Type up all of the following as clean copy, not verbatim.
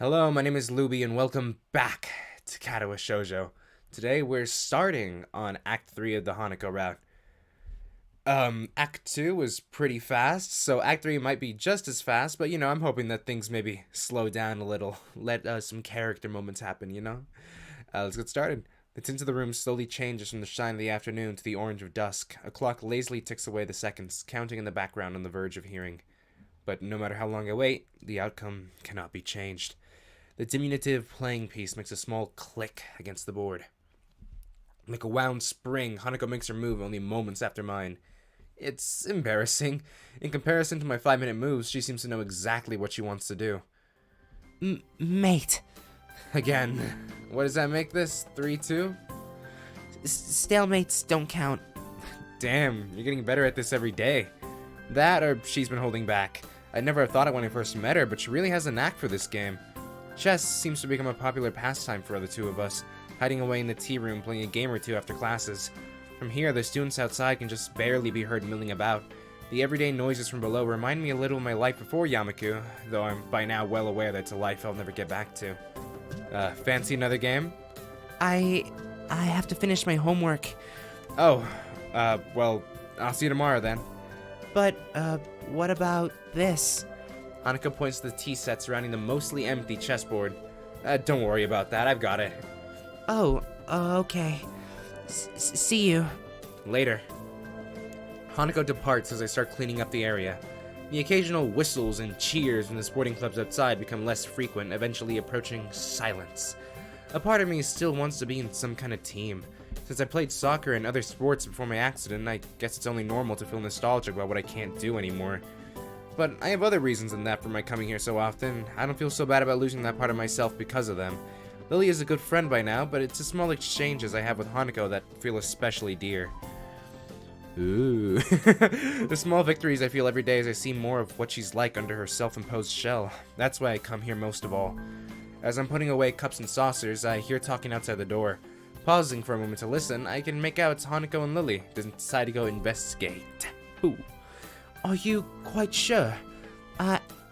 Hello, my name is Luby, and welcome back to Katawa Shoujo. Today we're starting on Act 3 of the Hanako route. Act 2 was pretty fast, so Act 3 might be just as fast, but I'm hoping that things maybe slow down a little. Let some character moments happen. Let's get started. The tint of the room slowly changes from the shine of the afternoon to the orange of dusk. A clock lazily ticks away the seconds, counting in the background on the verge of hearing. But no matter how long I wait, the outcome cannot be changed. The diminutive playing piece makes a small click against the board. Like a wound spring, Hanako makes her move only moments after mine. It's embarrassing. In comparison to my 5-minute moves, she seems to know exactly what she wants to do. Mate. Again. What does that make this? 3-2? Stalemates don't count. Damn, you're getting better at this every day. That or she's been holding back. I'd never have thought it when I first met her, but she really has a knack for this game. Chess seems to become a popular pastime for the two of us, hiding away in the tea room playing a game or two after classes. From here, the students outside can just barely be heard milling about. The everyday noises from below remind me a little of my life before Yamaku, though I'm by now well aware that it's a life I'll never get back to. Fancy another game? I have to finish my homework. Oh, well, I'll see you tomorrow then. But, what about this? Hanako points to the tea set surrounding the mostly empty chessboard. Don't worry about that, I've got it. Oh, okay. See you. Later. Hanako departs as I start cleaning up the area. The occasional whistles and cheers from the sporting clubs outside become less frequent, eventually approaching silence. A part of me still wants to be in some kind of team. Since I played soccer and other sports before my accident, I guess it's only normal to feel nostalgic about what I can't do anymore. But I have other reasons than that for my coming here so often. I don't feel so bad about losing that part of myself because of them. Lily is a good friend by now, but it's the small exchanges I have with Hanako that feel especially dear. Ooh. The small victories I feel every day as I see more of what she's like under her self-imposed shell. That's why I come here most of all. As I'm putting away cups and saucers, I hear talking outside the door. Pausing for a moment to listen, I can make out it's Hanako and Lily. Decide to go investigate. Ooh. Are you quite sure?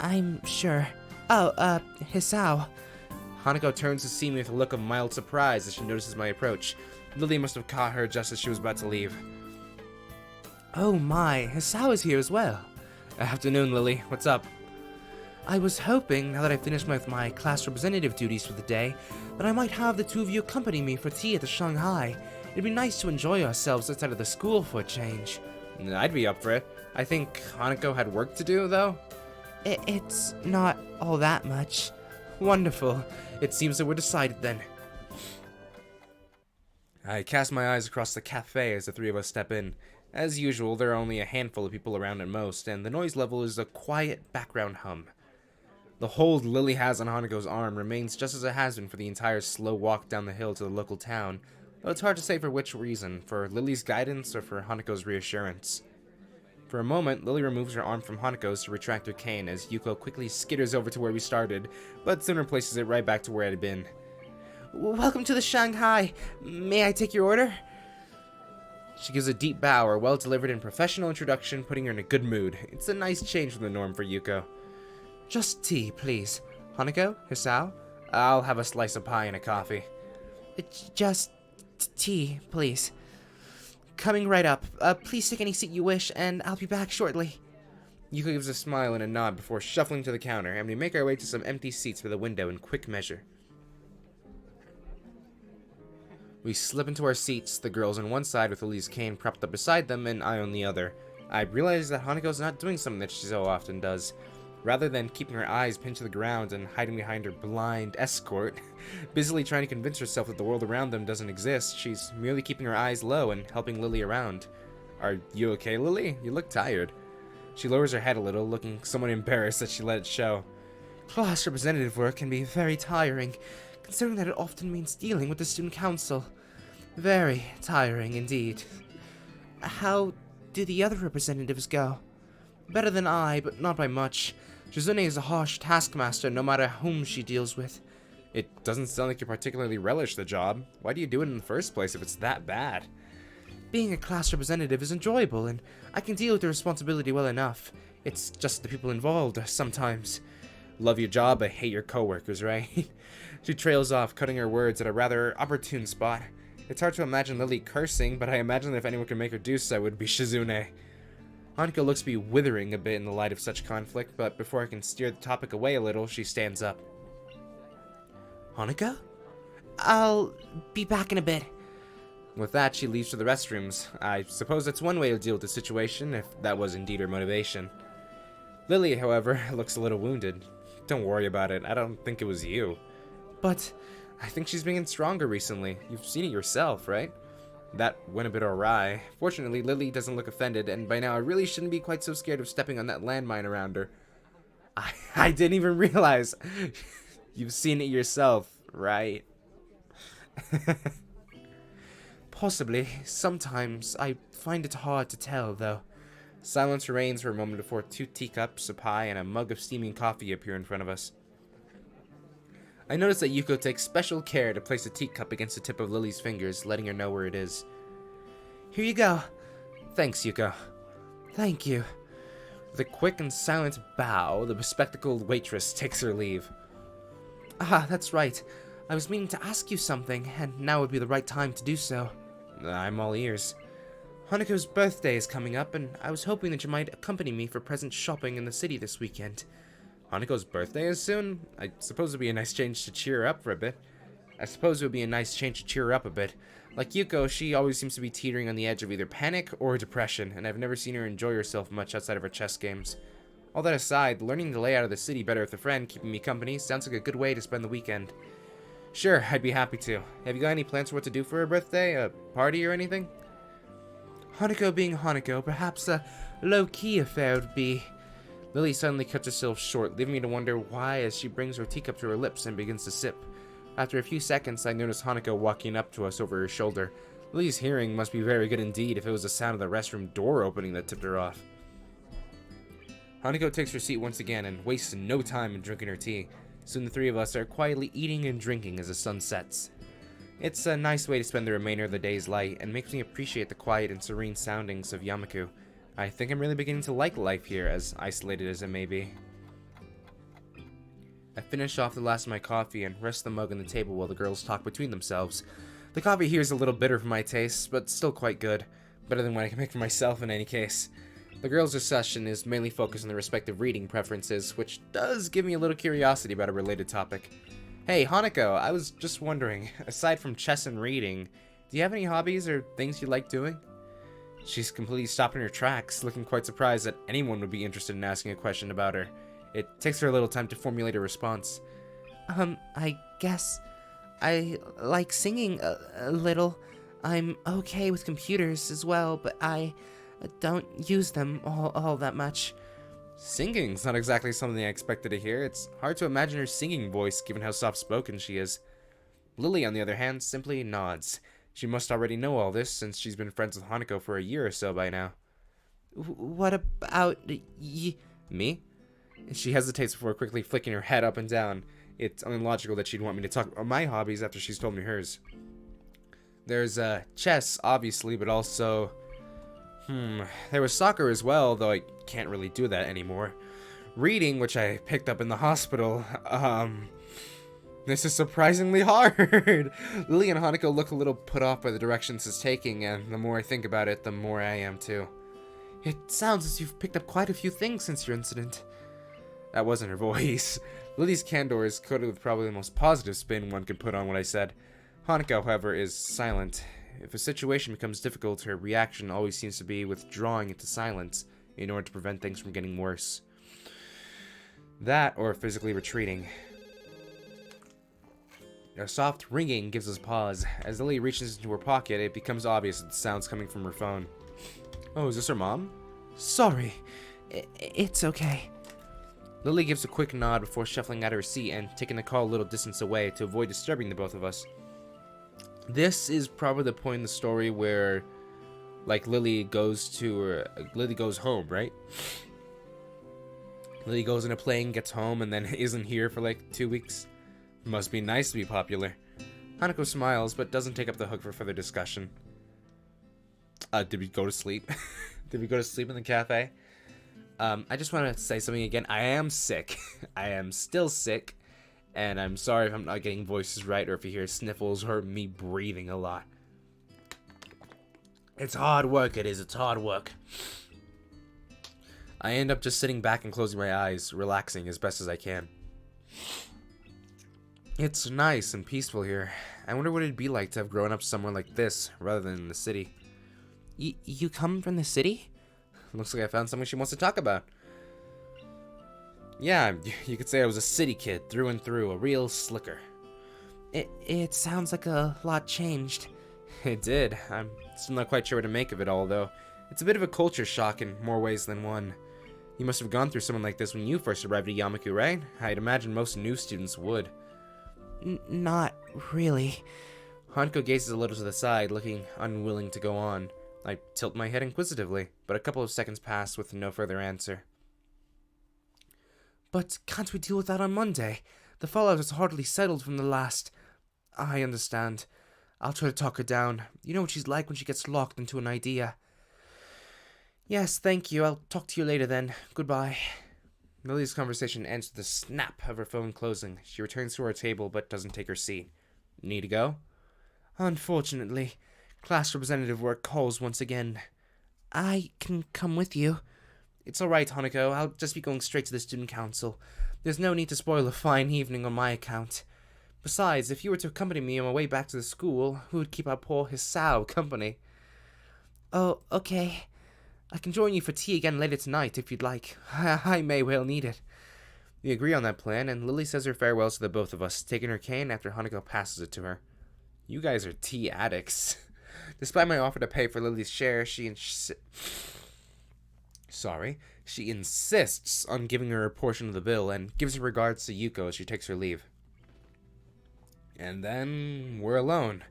I'm sure. Oh, Hisao. Hanako turns to see me with a look of mild surprise as she notices my approach. Lily must have caught her just as she was about to leave. Oh my, Hisao is here as well. Afternoon, Lily. What's up? I was hoping, now that I've finished with my class representative duties for the day, that I might have the two of you accompany me for tea at the Shanghai. It'd be nice to enjoy ourselves outside of the school for a change. I'd be up for it. I think Hanako had work to do, though. It's not all that much. Wonderful. It seems that we're decided then. I cast my eyes across the cafe as the three of us step in. As usual, there are only a handful of people around at most, and the noise level is a quiet background hum. The hold Lily has on Hanako's arm remains just as it has been for the entire slow walk down the hill to the local town, though it's hard to say for which reason, for Lily's guidance or for Hanako's reassurance. For a moment, Lily removes her arm from Hanako's to retract her cane as Yuko quickly skitters over to where we started, but soon replaces it right back to where it had been. Welcome to the Shanghai. May I take your order? She gives a deep bow, or well-delivered and professional introduction, putting her in a good mood. It's a nice change from the norm for Yuko. Just tea, please. Hanako? Hisao? I'll have a slice of pie and a coffee. Just tea, please. Coming right up. Please take any seat you wish, and I'll be back shortly. Yuko gives a smile and a nod before shuffling to the counter, and we make our way to some empty seats by the window in quick measure. We slip into our seats, the girls on one side with Lily's cane propped up beside them, and I on the other. I realize that Hanako's not doing something that she so often does. Rather than keeping her eyes pinned to the ground and hiding behind her blind escort, busily trying to convince herself that the world around them doesn't exist, she's merely keeping her eyes low and helping Lily around. Are you okay, Lily? You look tired. She lowers her head a little, looking somewhat embarrassed that she let it show. Class representative work can be very tiring, considering that it often means dealing with the student council. Very tiring indeed. How do the other representatives go? Better than I, but not by much. Shizune is a harsh taskmaster no matter whom she deals with. It doesn't sound like you particularly relish the job. Why do you do it in the first place if it's that bad? Being a class representative is enjoyable, and I can deal with the responsibility well enough. It's just the people involved sometimes. Love your job, but hate your coworkers, right? She trails off, cutting her words at a rather opportune spot. It's hard to imagine Lily cursing, but I imagine that if anyone could make her do so, it would be Shizune. Hanako looks to be withering a bit in the light of such conflict, but before I can steer the topic away a little, she stands up. Hanako? I'll be back in a bit. With that, she leaves for the restrooms. I suppose that's one way to deal with the situation, if that was indeed her motivation. Lily, however, looks a little wounded. Don't worry about it, I don't think it was you. But I think she's been stronger recently. You've seen it yourself, right? That went a bit awry. Fortunately, Lily doesn't look offended, and by now I really shouldn't be quite so scared of stepping on that landmine around her. I didn't even realize. You've seen it yourself, right? Possibly. Sometimes I find it hard to tell, though. Silence reigns for a moment before 2 teacups, a pie, and a mug of steaming coffee appear in front of us. I notice that Yuko takes special care to place a teacup against the tip of Lily's fingers, letting her know where it is. Here you go. Thanks, Yuko. Thank you. With a quick and silent bow, the bespectacled waitress takes her leave. Ah, that's right. I was meaning to ask you something, and now would be the right time to do so. I'm all ears. Hanako's birthday is coming up, and I was hoping that you might accompany me for present shopping in the city this weekend. Hanako's birthday is soon? I suppose it would be a nice change to cheer her up for a bit. Like Yuko, she always seems to be teetering on the edge of either panic or depression, and I've never seen her enjoy herself much outside of her chess games. All that aside, learning the layout of the city better with a friend keeping me company sounds like a good way to spend the weekend. Sure, I'd be happy to. Have you got any plans for what to do for her birthday? A party or anything? Hanako being Hanako, perhaps a low-key affair would be. Lily suddenly cuts herself short, leaving me to wonder why as she brings her teacup to her lips and begins to sip. After a few seconds, I notice Hanako walking up to us over her shoulder. Lily's hearing must be very good indeed if it was the sound of the restroom door opening that tipped her off. Hanako takes her seat once again and wastes no time in drinking her tea. Soon the 3 of us are quietly eating and drinking as the sun sets. It's a nice way to spend the remainder of the day's light, and makes me appreciate the quiet and serene soundings of Yamaku. I think I'm really beginning to like life here, as isolated as it may be. I finish off the last of my coffee and rest the mug on the table while the girls talk between themselves. The coffee here is a little bitter for my taste, but still quite good. Better than what I can make for myself in any case. The girls' discussion is mainly focused on their respective reading preferences, which does give me a little curiosity about a related topic. Hey, Hanako, I was just wondering, aside from chess and reading, do you have any hobbies or things you like doing? She's completely stopped in her tracks, looking quite surprised that anyone would be interested in asking a question about her. It takes her a little time to formulate a response. I guess I like singing a little. I'm okay with computers as well, but I don't use them all that much. Singing's not exactly something I expected to hear. It's hard to imagine her singing voice, given how soft-spoken she is. Lily, on the other hand, simply nods. She must already know all this, since she's been friends with Hanako for a year or so by now. What about Me? She hesitates before quickly flicking her head up and down. It's unlogical that she'd want me to talk about my hobbies after she's told me hers. There's, chess, obviously, but also... there was soccer as well, though I can't really do that anymore. Reading, which I picked up in the hospital, this is surprisingly hard. Lily and Hanako look a little put off by the directions it's taking, and the more I think about it, the more I am too. It sounds as you've picked up quite a few things since your incident. That wasn't her voice. Lily's candor is coated with probably the most positive spin one could put on what I said. Hanako, however, is silent. If a situation becomes difficult, her reaction always seems to be withdrawing into silence in order to prevent things from getting worse. That, or physically retreating. A soft ringing gives us pause. As Lily reaches into her pocket, it becomes obvious that the sound's coming from her phone. Oh, is this her mom? Sorry. It's okay. Lily gives a quick nod before shuffling out of her seat and taking the call a little distance away to avoid disturbing the both of us. This is probably the point in the story where, like, Lily goes home, right? Lily goes in a plane, gets home, and then isn't here for like 2 weeks. Must be nice to be popular. Hanako smiles, but doesn't take up the hook for further discussion. Did we go to sleep? Did we go to sleep in the cafe? I just want to say something again. I am sick. I am still sick. And I'm sorry if I'm not getting voices right or if you hear sniffles or me breathing a lot. It's hard work, it is. It's hard work. I end up just sitting back and closing my eyes, relaxing as best as I can. It's nice and peaceful here. I wonder what it'd be like to have grown up somewhere like this, rather than in the city. You come from the city? Looks like I found something she wants to talk about. Yeah, you could say I was a city kid through and through, a real slicker. It sounds like a lot changed. It did. I'm still not quite sure what to make of it all, though. It's a bit of a culture shock in more ways than one. You must have gone through someone like this when you first arrived at Yamaku, right? I'd imagine most new students would. Not really. Hanko gazes a little to the side, looking unwilling to go on. I tilt my head inquisitively, but a couple of seconds pass with no further answer. But can't we deal with that on Monday? The fallout is hardly settled from the last... I understand. I'll try to talk her down. You know what she's like when she gets locked into an idea. Yes, thank you. I'll talk to you later then. Goodbye. Lily's conversation ends with a snap of her phone closing. She returns to her table but doesn't take her seat. Need to go? Unfortunately. Class representative work calls once again. I can come with you. It's alright, Hanako. I'll just be going straight to the student council. There's no need to spoil a fine evening on my account. Besides, if you were to accompany me on my way back to the school, who would keep our poor Hisao company? Oh, okay. I can join you for tea again later tonight if you'd like. I may well need it. We agree on that plan, and Lily says her farewells to the both of us, taking her cane after Hanako passes it to her. You guys are tea addicts. Despite my offer to pay for Lily's share, she insists on giving her a portion of the bill and gives her regards to Yuko as she takes her leave. And then we're alone.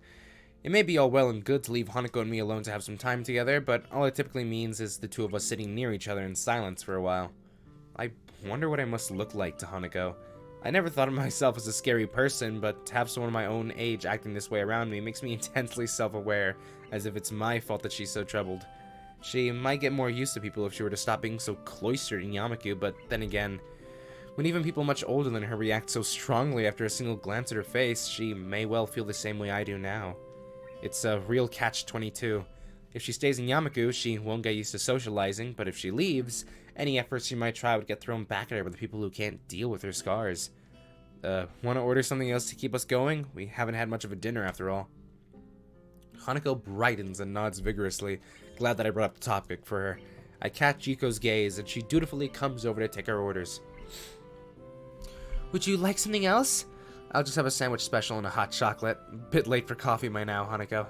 It may be all well and good to leave Hanako and me alone to have some time together, but all it typically means is the two of us sitting near each other in silence for a while. I wonder what I must look like to Hanako. I never thought of myself as a scary person, but to have someone my own age acting this way around me makes me intensely self-aware, as if it's my fault that she's so troubled. She might get more used to people if she were to stop being so cloistered in Yamaku, but then again, when even people much older than her react so strongly after a single glance at her face, she may well feel the same way I do now. It's a real catch-22. If she stays in Yamaku, she won't get used to socializing, but if she leaves, any efforts she might try would get thrown back at her by the people who can't deal with her scars. Want to order something else to keep us going? We haven't had much of a dinner after all. Hanako brightens and nods vigorously, glad that I brought up the topic for her. I catch Yuko's gaze, and she dutifully comes over to take our orders. Would you like something else? I'll just have a sandwich special and a hot chocolate. Bit late for coffee by now, Hanako.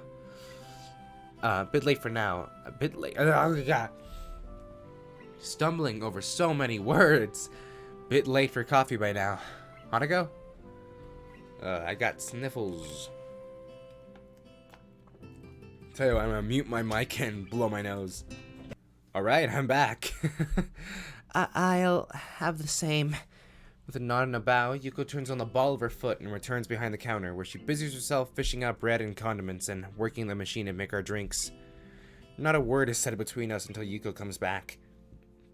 Bit late for now. A bit late. Stumbling over so many words. Bit late for coffee by now. Hanako? I got sniffles. Tell you what, I'm gonna mute my mic and blow my nose. Alright, I'm back. I'll have the same. With a nod and a bow, Yuko turns on the ball of her foot and returns behind the counter, where she busies herself fishing out bread and condiments and working the machine to make our drinks. Not a word is said between us until Yuko comes back.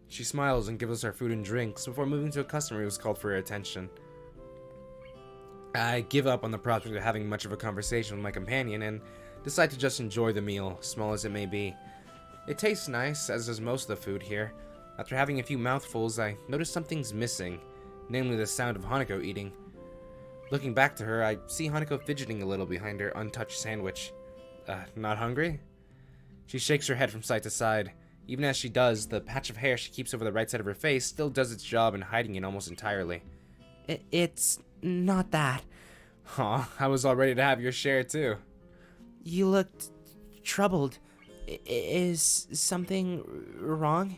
She smiles and gives us our food and drinks before moving to a customer who's called for her attention. I give up on the prospect of having much of a conversation with my companion and decide to just enjoy the meal, small as it may be. It tastes nice, as does most of the food here. After having a few mouthfuls, I notice something's missing, namely the sound of Hanako eating. Looking back to her, I see Hanako fidgeting a little behind her untouched sandwich. Not hungry? She shakes her head from side to side. Even as she does, the patch of hair she keeps over the right side of her face still does its job in hiding it almost entirely. It's not that. Aw, I was all ready to have your share too. You looked troubled. Is something wrong?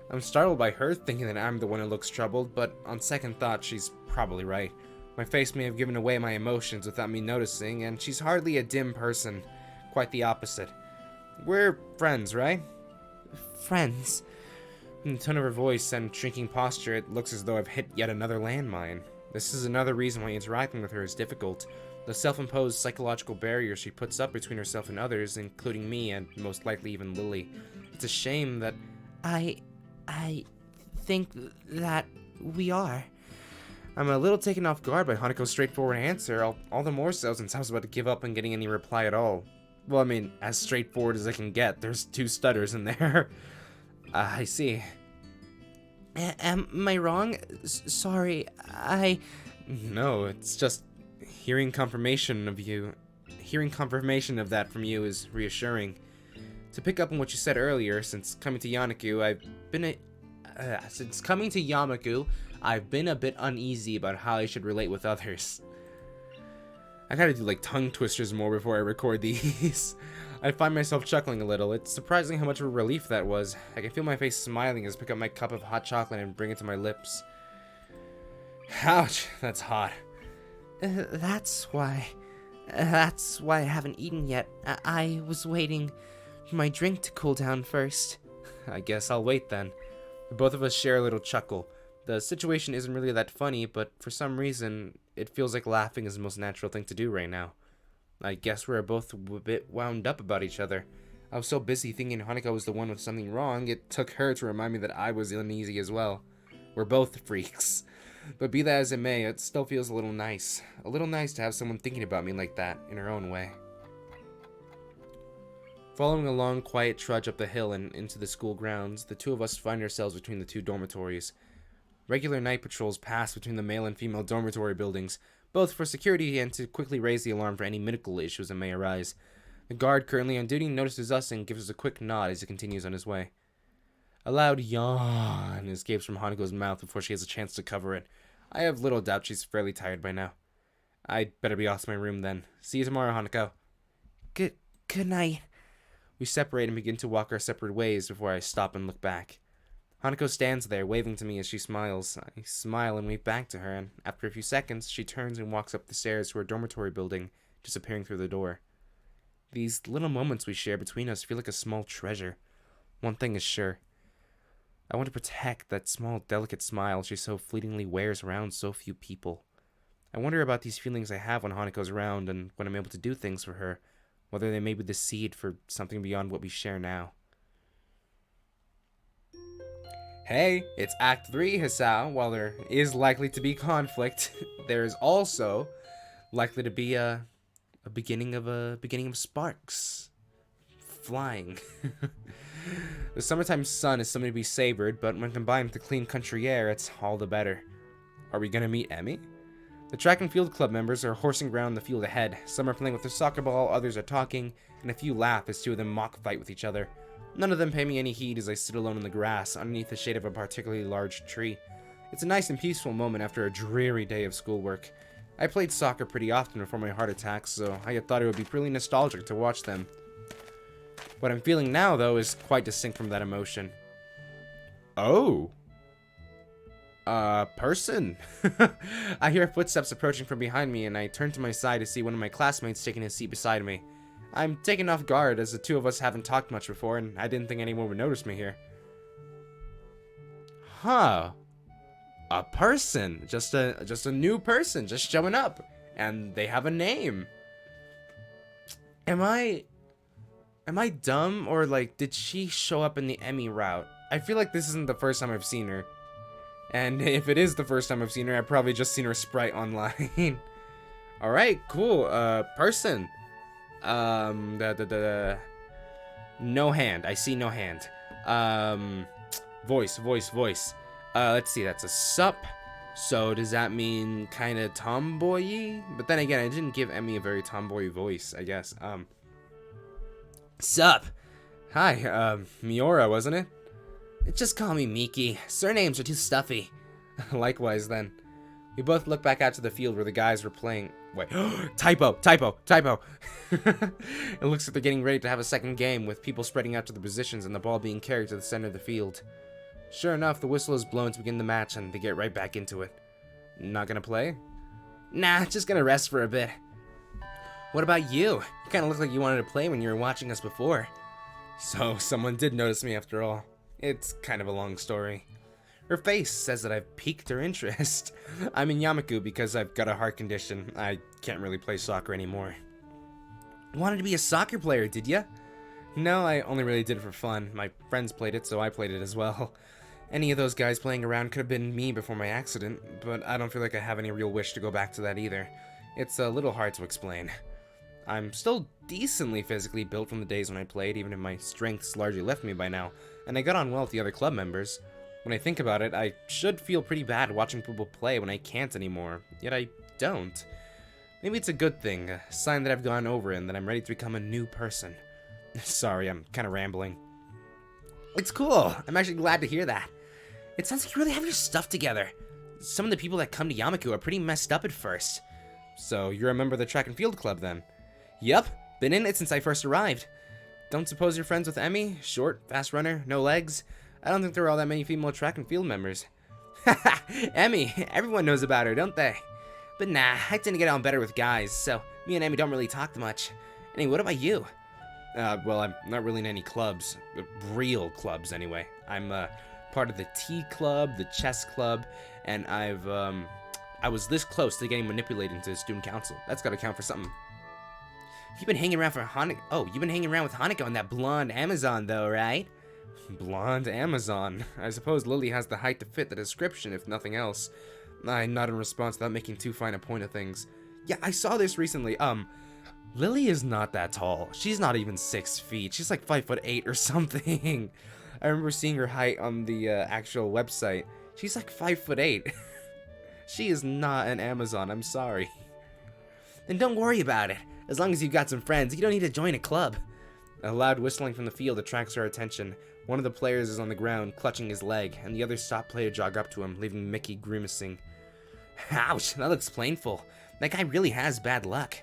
I'm startled by her thinking that I'm the one who looks troubled, but on second thought, she's probably right. My face may have given away my emotions without me noticing, and she's hardly a dim person. Quite the opposite. We're friends, right? Friends. In the tone of her voice and shrinking posture, it looks as though I've hit yet another landmine. This is another reason why interacting with her is difficult. The self-imposed psychological barrier she puts up between herself and others, including me and most likely even Lily. It's a shame that... I think that we are. I'm a little taken off guard by Hanako's straightforward answer, all the more so since I was about to give up on getting any reply at all. Well, I mean, as straightforward as I can get. There's 2 stutters in there. I see. Am I wrong? Sorry, No, it's just hearing confirmation of that from you is reassuring. To pick up on what you said earlier, since coming to Yamaku, I've been a bit uneasy about how I should relate with others. I gotta do like tongue twisters more before I record these. I find myself chuckling a little. It's surprising how much of a relief that was. I can feel my face smiling as I pick up my cup of hot chocolate and bring it to my lips. Ouch, that's hot. That's why I haven't eaten yet. I was waiting for my drink to cool down first. I guess I'll wait then. Both of us share a little chuckle. The situation isn't really that funny, but for some reason, it feels like laughing is the most natural thing to do right now. I guess we're both a bit wound up about each other. I was so busy thinking Hanako was the one with something wrong, it took her to remind me that I was uneasy as well. We're both freaks. But be that as it may, it still feels a little nice. A little nice to have someone thinking about me like that, in her own way. Following a long, quiet trudge up the hill and into the school grounds, the 2 of us find ourselves between the 2 dormitories. Regular night patrols pass between the male and female dormitory buildings, both for security and to quickly raise the alarm for any medical issues that may arise. The guard currently on duty notices us and gives us a quick nod as he continues on his way. A loud yawn escapes from Hanako's mouth before she has a chance to cover it. I have little doubt she's fairly tired by now. I'd better be off to my room then. See you tomorrow, Hanako. Good night. We separate and begin to walk our separate ways before I stop and look back. Hanako stands there, waving to me as she smiles. I smile and wave back to her, and after a few seconds, she turns and walks up the stairs to her dormitory building, disappearing through the door. These little moments we share between us feel like a small treasure. One thing is sure. I want to protect that small, delicate smile she so fleetingly wears around so few people. I wonder about these feelings I have when Hanako's around and when I'm able to do things for her, whether they may be the seed for something beyond what we share now. Hey, it's Act 3, Hisao. While there is likely to be conflict, there is also likely to be a beginning of sparks flying. The summertime sun is something to be savored, but when combined with the clean country air, it's all the better. Are we gonna meet Emmy? The track and field club members are horsing around the field ahead. Some are playing with their soccer ball, others are talking, and a few laugh as 2 of them mock fight with each other. None of them pay me any heed as I sit alone in the grass, underneath the shade of a particularly large tree. It's a nice and peaceful moment after a dreary day of schoolwork. I played soccer pretty often before my heart attack, so I had thought it would be really nostalgic to watch them. What I'm feeling now, though, is quite distinct from that emotion. Oh! Person. I hear footsteps approaching from behind me, and I turn to my side to see one of my classmates taking his seat beside me. I'm taken off guard, as the 2 of us haven't talked much before, and I didn't think anyone would notice me here. Huh. A person. Just a new person, just showing up. And they have a name. Am I dumb, or, like, did she show up in the Emmy route? I feel like this isn't the first time I've seen her. And if it is the first time I've seen her, I've probably just seen her sprite online. Alright, cool. Person. No hand. I see no hand. Voice. Let's see, that's a sup. So does that mean kind of tomboy-y? But then again, I didn't give Emmy a very tomboy voice, I guess. Sup. Hi, Miura, wasn't it? Just call me Miki. Surnames are too stuffy. Likewise, then. We both look back out to the field where the guys were playing. Wait, typo. It looks like they're getting ready to have a second game, with people spreading out to the positions and the ball being carried to the center of the field. Sure enough, the whistle is blown to begin the match, and they get right back into it. Not gonna play? Nah, just gonna rest for a bit. What about you? You kinda look like you wanted to play when you were watching us before. So, someone did notice me after all. It's kind of a long story. Her face says that I've piqued her interest. I'm in Yamaku because I've got a heart condition. I can't really play soccer anymore. Wanted to be a soccer player, did ya? No, I only really did it for fun. My friends played it, so I played it as well. Any of those guys playing around could have been me before my accident, but I don't feel like I have any real wish to go back to that either. It's a little hard to explain. I'm still decently physically built from the days when I played, even if my strength's largely left me by now, and I got on well with the other club members. When I think about it, I should feel pretty bad watching people play when I can't anymore, yet I don't. Maybe it's a good thing, a sign that I've gone over and that I'm ready to become a new person. Sorry, I'm kind of rambling. It's cool. I'm actually glad to hear that. It sounds like you really have your stuff together. Some of the people that come to Yamaku are pretty messed up at first. So, you're a member of the track and field club then? Yup, been in it since I first arrived. Don't suppose you're friends with Emmy? Short, fast runner, no legs? I don't think there are all that many female track and field members. Haha, Emmy, everyone knows about her, don't they? But nah, I tend to get on better with guys, so me and Emmy don't really talk much. Anyway, what about you? Well, I'm not really in any clubs. Real clubs, anyway. I'm, part of the tea club, the chess club, and I was this close to getting manipulated into the student council. That's gotta count for something. You've been hanging around for Hanako. Oh, you've been hanging around with Hanako and that blonde Amazon, though, right? Blonde Amazon. I suppose Lily has the height to fit the description, if nothing else. I nod in response without making too fine a point of things. Yeah, I saw this recently. Lily is not that tall. She's not even 6 feet. She's like 5'8" or something. I remember seeing her height on the actual website. She's like 5'8". She is not an Amazon. I'm sorry. Then don't worry about it. As long as you've got some friends, you don't need to join a club. A loud whistling from the field attracts our attention. One of the players is on the ground, clutching his leg, and the others stop play to jog up to him, leaving Mickey grimacing. Ouch, that looks painful. That guy really has bad luck.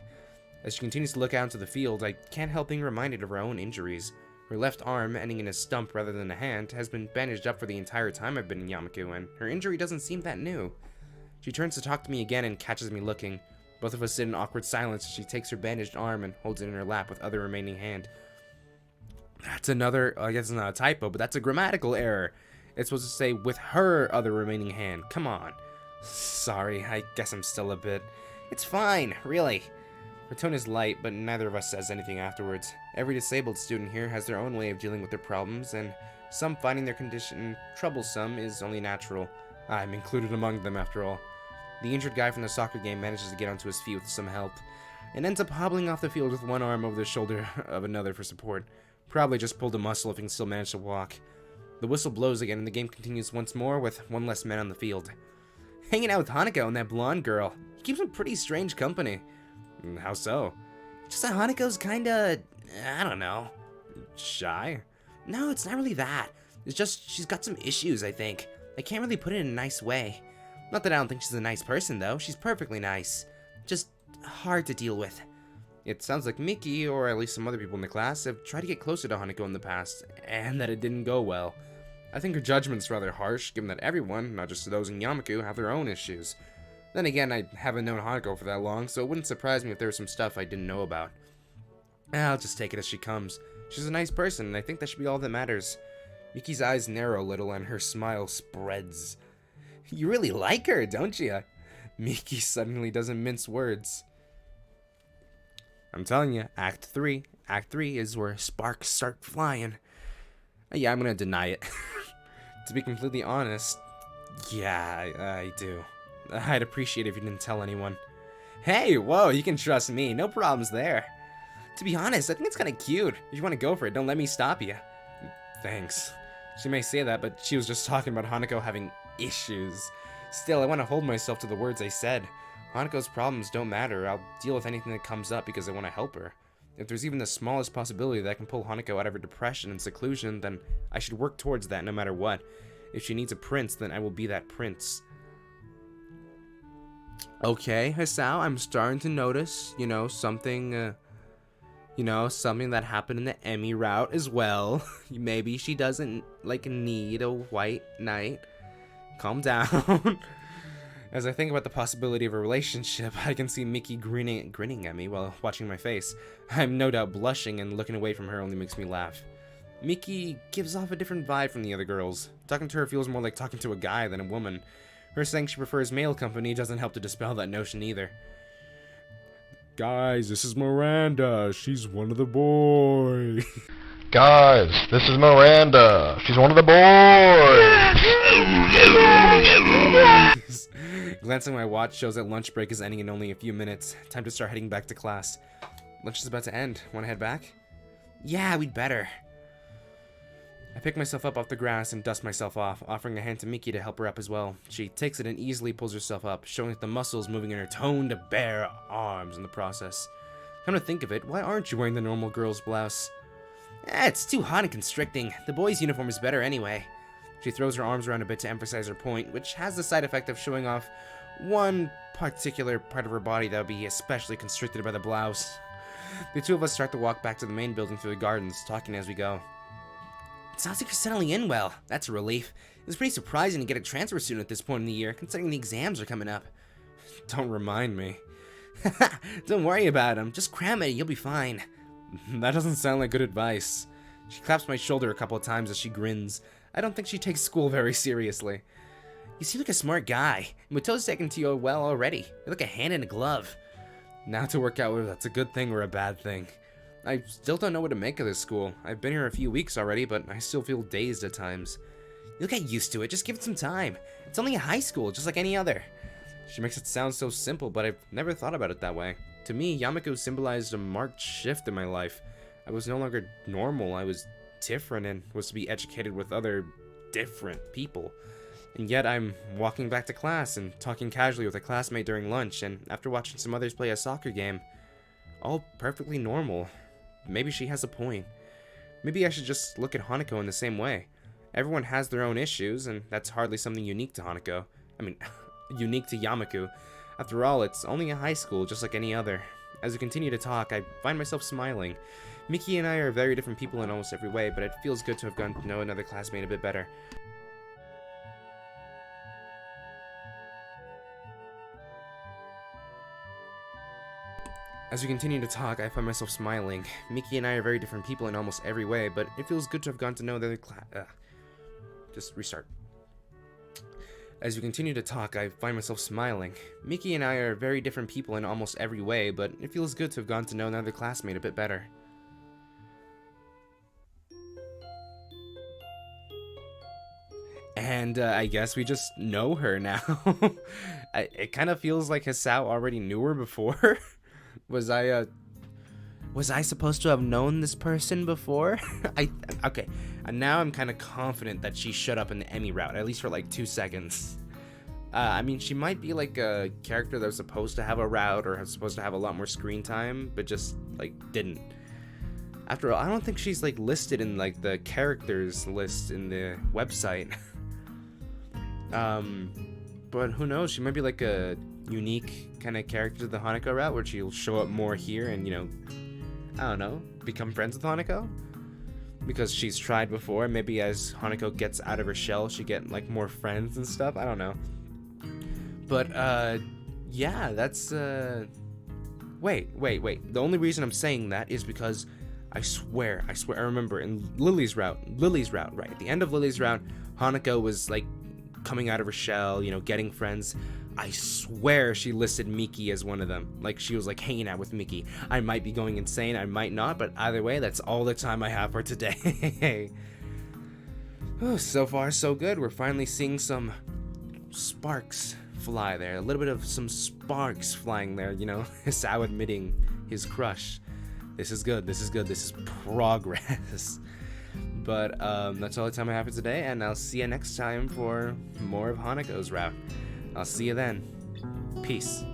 As she continues to look out into the field, I can't help being reminded of her own injuries. Her left arm, ending in a stump rather than a hand, has been bandaged up for the entire time I've been in Yamaku, and her injury doesn't seem that new. She turns to talk to me again and catches me looking. Both of us sit in awkward silence as she takes her bandaged arm and holds it in her lap with other remaining hand. That's another, I guess it's not a typo, but that's a grammatical error. It's supposed to say, with her other remaining hand. Come on. Sorry, I guess I'm still a bit... It's fine, really. Her tone is light, but neither of us says anything afterwards. Every disabled student here has their own way of dealing with their problems, and some finding their condition troublesome is only natural. I'm included among them, after all. The injured guy from the soccer game manages to get onto his feet with some help, and ends up hobbling off the field with one arm over the shoulder of another for support. Probably just pulled a muscle if he can still manage to walk. The whistle blows again, and the game continues once more with one less man on the field. Hanging out with Hanako and that blonde girl. He keeps some pretty strange company. How so? Just that Hanako's kinda... I don't know. Shy? No, it's not really that. It's just she's got some issues, I think. I can't really put it in a nice way. Not that I don't think she's a nice person, though. She's perfectly nice. Just hard to deal with. It sounds like Miki, or at least some other people in the class, have tried to get closer to Hanako in the past, and that it didn't go well. I think her judgment's rather harsh, given that everyone, not just those in Yamaku, have their own issues. Then again, I haven't known Hanako for that long, so it wouldn't surprise me if there was some stuff I didn't know about. I'll just take it as she comes. She's a nice person, and I think that should be all that matters. Miki's eyes narrow a little, and her smile spreads. You really like her, don't you? Miki suddenly doesn't mince words. I'm telling you, Act 3. Act 3 is where sparks start flying. Yeah, I'm gonna deny it. To be completely honest, yeah, I do. I'd appreciate it if you didn't tell anyone. Hey, whoa, you can trust me. No problems there. To be honest, I think it's kind of cute. If you want to go for it, don't let me stop you. Thanks. She may say that, but she was just talking about Hanako having issues. Still, I want to hold myself to the words I said. Hanako's problems don't matter. I'll deal with anything that comes up because I want to help her. If there's even the smallest possibility that I can pull Hanako out of her depression and seclusion, then I should work towards that no matter what. If she needs a prince, then I will be that prince. Okay, Hisao, I'm starting to notice, something, something that happened in the Emmy route as well. Maybe she doesn't, need a white knight. Calm down. As I think about the possibility of a relationship, I can see Miki grinning at me while watching my face. I'm no doubt blushing, and looking away from her only makes me laugh. Miki gives off a different vibe from the other girls. Talking to her feels more like talking to a guy than a woman. Her saying she prefers male company doesn't help to dispel that notion either. Guys, this is Miranda. She's one of the boys. Guys, this is Miranda. She's one of the boys. Glancing at my watch shows that lunch break is ending in only a few minutes. Time to start heading back to class. Lunch is about to end. Want to head back? Yeah, we'd better. I pick myself up off the grass and dust myself off, offering a hand to Miki to help her up as well. She takes it and easily pulls herself up, showing the muscles moving in her toned, bare arms in the process. Come to think of it, why aren't you wearing the normal girl's blouse? It's too hot and constricting. The boys' uniform is better anyway. She throws her arms around a bit to emphasize her point, which has the side effect of showing off one particular part of her body that would be especially constricted by the blouse. The two of us start to walk back to the main building through the gardens, talking as we go. It sounds like you're settling in well. That's a relief. It's pretty surprising to get a transfer student at this point in the year, considering the exams are coming up. Don't remind me. Don't worry about them. Just cram it, you'll be fine. That doesn't sound like good advice. She claps my shoulder a couple of times as she grins. I don't think she takes school very seriously. You seem like a smart guy. Muto's taken to you well already. You're like a hand in a glove. Now to work out whether that's a good thing or a bad thing. I still don't know what to make of this school. I've been here a few weeks already, but I still feel dazed at times. You'll get used to it. Just give it some time. It's only a high school, just like any other. She makes it sound so simple, but I've never thought about it that way. To me, Yamako symbolized a marked shift in my life. I was no longer normal. I was different and was to be educated with other different people. And yet I'm walking back to class and talking casually with a classmate during lunch, and after watching some others play a soccer game. All perfectly normal. Maybe she has a point. Maybe I should just look at Hanako in the same way. Everyone has their own issues, and that's hardly something unique to Hanako. I mean, unique to Yamaku. After all, it's only a high school, just like any other. As we continue to talk, I find myself smiling. Miki and I are very different people in almost every way, but it feels good to have gotten to know another classmate a bit better. As we continue to talk, I find myself smiling. Miki and I are very different people in almost every way, but it feels good to have gotten to know the other Just restart. As we continue to talk, I find myself smiling. Miki and I are very different people in almost every way, but it feels good to have gotten to know another classmate a bit better. And I guess we just know her now. It kind of feels like Hisao already knew her before. Was I supposed to have known this person before? Okay, and now I'm kind of confident that she showed up in the Emmy route, at least for like 2 seconds. I mean, she might be like a character that was supposed to have a route or was supposed to have a lot more screen time, but just like didn't. After all, I don't think she's like listed in like the characters list in the website. But who knows? She might be like a unique kind of character to the Hanako route where she'll show up more here and, you know, I don't know, become friends with Hanako because she's tried before. Maybe as Hanako gets out of her shell, she get like more friends and stuff. I don't know. But yeah, that's wait. The only reason I'm saying that is because I swear I remember in Lily's route, right at the end of Lily's route, Hanako was like coming out of her shell, you know, getting friends. I swear she listed Miki as one of them. Like, she was like hanging out with Miki. I might be going insane, I might not, but either way, that's all the time I have for today. Oh, so far so good. We're finally seeing some sparks fly there. A little bit of some sparks flying there, you know. Hisao admitting his crush. This is good, this is progress. But that's all the time I have for today, and I'll see you next time for more of Hanako's route. I'll see you then. Peace.